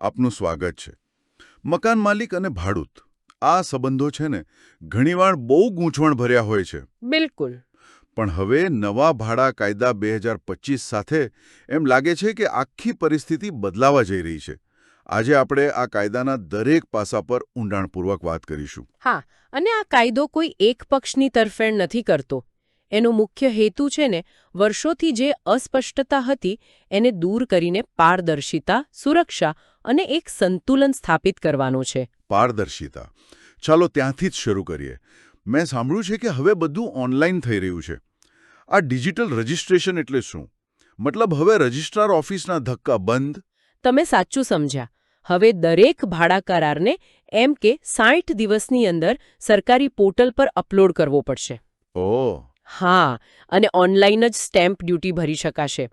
આપનું સ્વાગત છે. મકાન માલિક અને ભાડૂત આ સંબંધો છે ને ઘણીવાર બહુ ગૂંચવણભર્યા હોય છે. બિલકુલ. પણ હવે નવા ભાડા કાયદા 2025 સાથે એમ લાગે છે કે આખી પરિસ્થિતિ બદલાવા જઈ રહી છે. આજે આપણે આ કાયદાના દરેક પાસા પર ઊંડાણપૂર્વક વાત કરીશું. હા, અને આ કાયદો કોઈ એક પક્ષની તરફેણ નથી કરતો. એનો મુખ્ય હેતુ છે ને વર્ષોથી જે અસ્પષ્ટતા હતી એને દૂર કરીને પારદર્શિતા, સુરક્ષા અને એક સંતુલન સ્થાપિત કરવાનો છે. પારદર્શિતા. ચાલો ત્યાંથી જ શરૂ કરીએ. મેં સાંભળ્યું છે કે હવે બધું ઓનલાઈન થઈ રહ્યું છે. આ ડિજિટલ રજિસ્ટ્રેશન એટલે શું? મતલબ હવે રજિસ્ટ્રાર ઓફિસના ધક્કા બંધ? તમે સાચું સમજ્યા. હવે દરેક ભાડા કરારને એમ કે 60 દિવસની અંદર સરકારી પોર્ટલ પર અપલોડ કરવો પડશે. ઓહ. હા, અને ઓનલાઈન જ સ્ટેમ્પ ડ્યુટી ભરી શકાશે.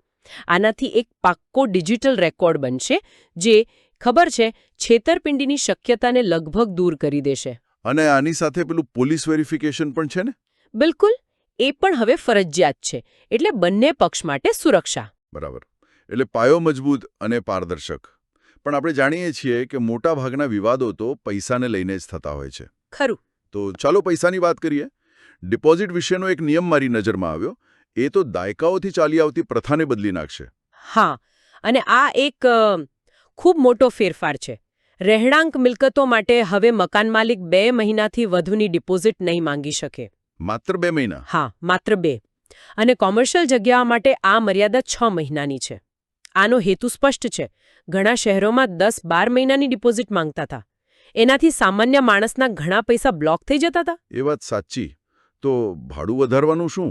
આનાથી એક પાક્કો ડિજિટલ રેકોર્ડ બનશે જે ખબર છે છેતરપિંડીની શક્યતાને લગભગ દૂર કરી દેશે. અને આની સાથે પેલું પોલીસ વેરિફિકેશન પણ છે ને? બિલકુલ, એ પણ હવે ફરજિયાત છે. એટલે બંને પક્ષ માટે સુરક્ષા. બરાબર. એટલે પાયો મજબૂત અને પારદર્શક. પણ આપણે જાણીએ છીએ કે મોટાભાગના વિવાદો તો પૈસાને લઈને જ થતા હોય છે. ખરું. તો ચાલો પૈસાની વાત કરીએ. ડિપોઝિટ વિશેનો એક નિયમ મારી નજરમાં આવ્યો. એ તો દાયકાઓથી ચાલી આવતી પ્રથાને બદલી નાખશે. હા, અને આ એક ખૂબ મોટો ફેરફાર છે. રહેણાંક મિલકતો માટે હવે મકાન માલિક 2 મહિનાથી વધુની ડિપોઝિટ નહીં માંગી શકે. માત્ર 2 મહિના? હા, માત્ર 2. અને કોમર્શિયલ જગ્યાઓ માટે આ મર્યાદા 6 મહિનાની છે. આનો હેતુ સ્પષ્ટ છે. ઘણા શહેરોમાં 10-12 મહિનાની ડિપોઝિટ માંગતા હતા. એનાથી સામાન્ય માણસના ઘણા પૈસા બ્લોક થઈ જતા હતા. એ વાત સાચી. તો ભાડું વધારવાનું શું?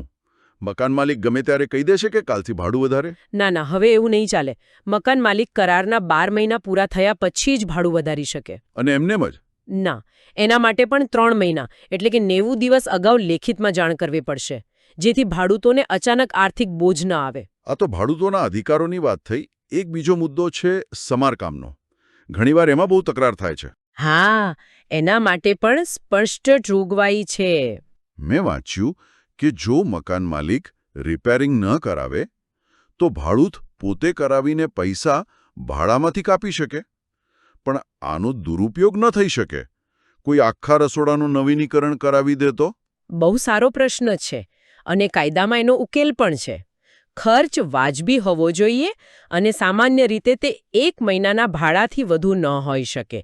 મકાન માલિક ગમે ત્યારે કહી દેશે કે કાલથી ભાડું વધારે? ના, હવે એવું નહીં ચાલે. મકાન માલિક કરારના 12 મહિના પૂરા થયા પછી જ ભાડું વધારી શકે. અને એમનેમ જ? ના, એના માટે પણ 3 મહિના એટલે કે 90 દિવસ અગાઉ લેખિતમાં જાણ કરવી પડશે, જેથી ભાડૂતોને અચાનક આર્થિક બોજ ન આવે. આ તો ભાડૂતોના અધિકારોની વાત થઈ. એક બીજો મુદ્દો છે સમારકામનો. ઘણીવાર એમાં બહુ તકરાર થાય છે. હા, એના માટે પણ સ્પષ્ટ જોગવાઈ છે. મેં વાંચ્યું કે જો મકાન માલિક રિપેરિંગ ન કરાવે તો ભાડૂત પોતે કરાવીને પૈસા ભાડામાંથી કાપી શકે. પણ આનો દુરુપયોગ ન થઈ શકે? કોઈ આખા રસોડાનું નવીનીકરણ કરાવી દે તો? બહુ સારો પ્રશ્ન છે, અને કાયદામાં એનો ઉકેલ પણ છે. ખર્ચ વાજબી હોવો જોઈએ અને સામાન્ય રીતે તે 1 મહિનાના ભાડાથી વધુ ન હોઈ શકે.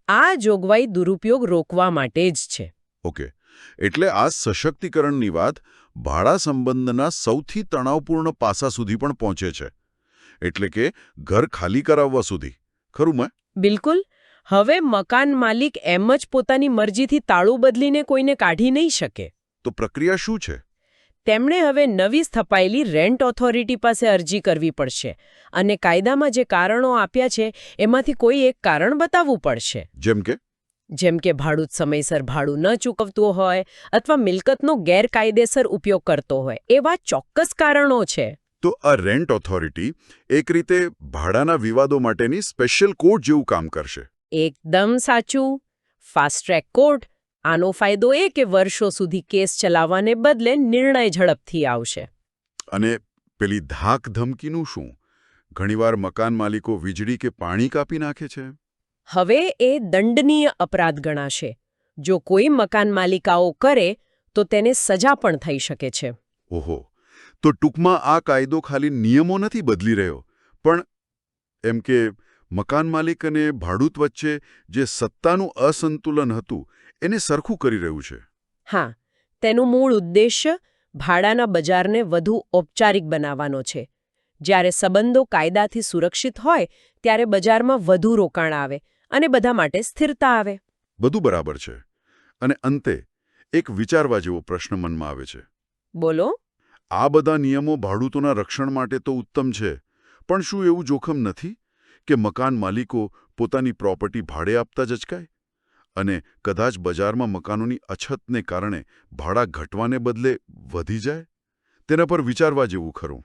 આ જોગવાઈ દુરુપયોગ રોકવા માટે જ છે. ઓકે. એટલે આ સશક્તિકરણની વાત ભાડા સંબંધના સૌથી તણાવપૂર્ણ પાસા સુધી પણ પહોંચે છે. એટલે કે ઘર ખાલી કરાવવા સુધી. ખરું મેં? બિલકુલ. હવે મકાન માલિક એમ જ પોતાની મરજીથી તાળું બદલીને કોઈને કાઢી નહીં શકે. તો પ્રક્રિયા શું છે? તેમણે હવે નવી સ્થપાયેલી રેન્ટ ઓથોરિટી પાસે અરજી કરવી પડશે અને કાયદામાં જે કારણો આપ્યા છે એમાંથી કોઈ એક કારણ બતાવવું પડશે. જેમ કે ભાડૂત સમયસર ભાડું ન ચૂકવતું હોય અથવા મિલકતનો ગેરકાયદેસર ઉપયોગ કરતો હોય. એવા ચોક્કસ કારણો છે. તો આ રેન્ટ ઓથોરિટી એક રીતે ભાડાના વિવાદો માટેની સ્પેશિયલ કોર્ટ જેવું કામ કરશે. એકદમ સાચું. Fast track court. આનો ફાયદો એ કે વર્ષો સુધી કેસ ચલાવવાને બદલે નિર્ણય ઝડપથી આવશે. અને પેલી ધાક ધમકીનું શું? ઘણીવાર મકાન માલિકો વીજળી કે પાણી કાપી નાખે છે. હવે એ દંડનીય અપરાધ ગણાશે. જો કોઈ મકાન માલિકાઓ કરે તો તેને સજા પણ થઈ શકે છે. ઓહો. તો ટૂંકમાં આ કાયદો ખાલી નિયમો નથી બદલી રહ્યો, પણ એમ કે મકાન માલિક અને ભાડૂત વચ્ચે જે સત્તાનું અસંતુલન હતું એને સરખું કરી રહ્યું છે. હા, તેનું મૂળ ઉદ્દેશ્ય ભાડાના બજારને વધુ ઔપચારિક બનાવવાનો છે. જ્યારે સંબંધો કાયદાથી સુરક્ષિત હોય ત્યારે બજારમાં વધુ રોકાણ આવે અને બધા માટે સ્થિરતા આવે. બધું બરાબર છે. અને અંતે એક વિચારવા જેવો પ્રશ્ન મનમાં આવે છે. બોલો. આ બધા નિયમો ભાડૂતોના રક્ષણ માટે તો ઉત્તમ છે, પણ શું એવું જોખમ નથી કે મકાન માલિકો પોતાની પ્રોપર્ટી ભાડે આપતા જ અચકાય? અને કદાચ બજારમાં મકાનોની અછતને કારણે ભાડા ઘટવાને બદલે વધી જાય? તેના પર વિચારવા જેવું ખરું.